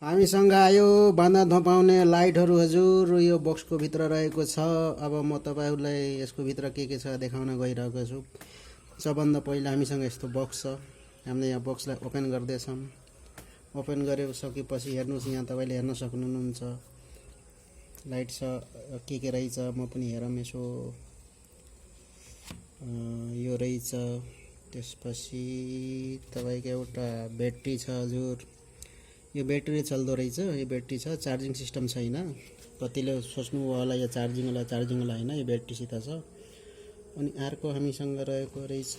हामीसँग आयो बाँधा धपाउने लाइटहरू हजुर। यो बक्सको भित्र रहेको छ। अब म तपाईहरुलाई यसको भित्र के छ देखाउन गइरहेको छु। सबभन्दा पहिला हामीसँग यस्तो बक्स छ। हामीले यहाँ बक्सलाई ओपन गर्दैछौँ। ओपन गरिसकेपछि हेर्नुस्, यहाँ तपाईले हेर्न सक्नुहुन्छ लाइट छ, के रहेछ म पनि हेरौँ यसो। यो रहेछ। त्यसपछि तपाईको एउटा ब्याट्री छ हजुर। यो ब्याट्री चल्दो रहेछ। यो ब्याट्री छ, चार्जिङ सिस्टम छैन। कतिले सोच्नु होला यो चार्जिङ वाला हैन, यो ब्याट्रीसित छ। अनि अर्को हामीसँग रहेको रहेछ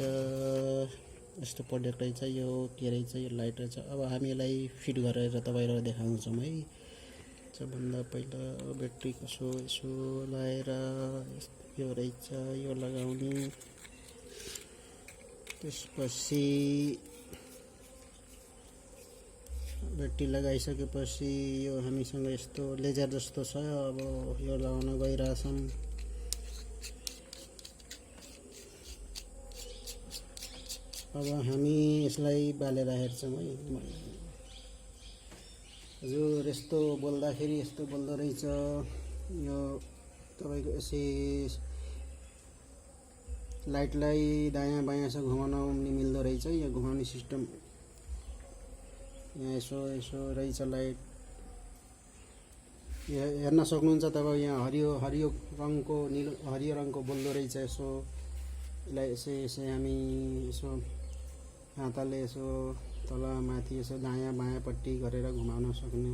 यस्तो प्रोडक्ट रहेछ। यो के रहेछ, यो लाइट रहेछ। अब हामी यसलाई फिट गरेर तपाईहरुलाई देखाउँछौँ है। सबभन्दा पहिला ब्याट्री कसो यसो लाएर यो रहेछ, यो लगाउने। त्यसपछि ब्याट्री लगाइसकेपछि यो हामीसँग यस्तो लेजर जस्तो छ। अब यो लगाउन गइरहेछौँ। अब हामी यसलाई बालेर हेर्छौँ है हजुर। यस्तो बोल्दाखेरि यस्तो बोल्दो रहेछ। यो तपाईको यसै लाइटलाई दायाँ बायाँ यसो घुमाउन मिल्दो रहेछ। यो घुमाउने सिस्टम यहाँ यसो रहेछ लाइट। यहाँ हेर्न सक्नुहुन्छ तपाईँ, यहाँ हरियो रङको हरियो रङको बोल्दो रहेछ। यसो यसलाई यसै हामी यसो हातले यसो तल माथि यसो दायाँ बायाँपट्टि गरेर घुमाउन सक्ने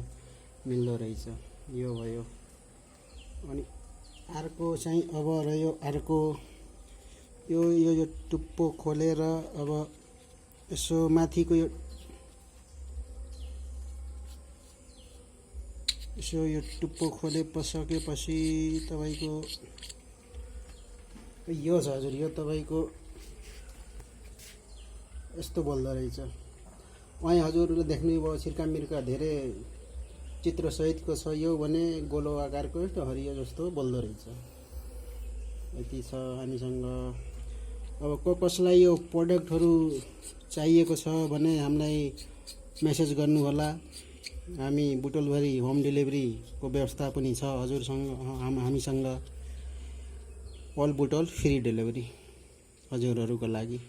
मिल्दो रहेछ। यो भयो। अनि अर्को चाहिँ अब रह्यो अर्को यो टुप्पो खोलेर अब यसो माथिको यो टुप्पो खोलेसकेपछि तपाईको यो छ हजुर। यो तपाईको यस्तो बोल्दो रहेछ। वहाँ हजुरले देख्नुभयो छिर्कामिर्का धेरै चित्र सहितको छ। यो भने गोलो आकारको यस्तो हरियो जस्तो बोल्दो रहेछ। यति छ हामीसँग। अब कसलाई यो प्रोडक्टहरु चाहिएको छ भने हामीलाई मेसेज गर्नु होला। हामी बुटोलभरि होम डेलिभरीको व्यवस्था पनि छ हजुरसँग। हामीसँग अल बुटोल फ्री डेलिभरी हजुरहरुको लागि।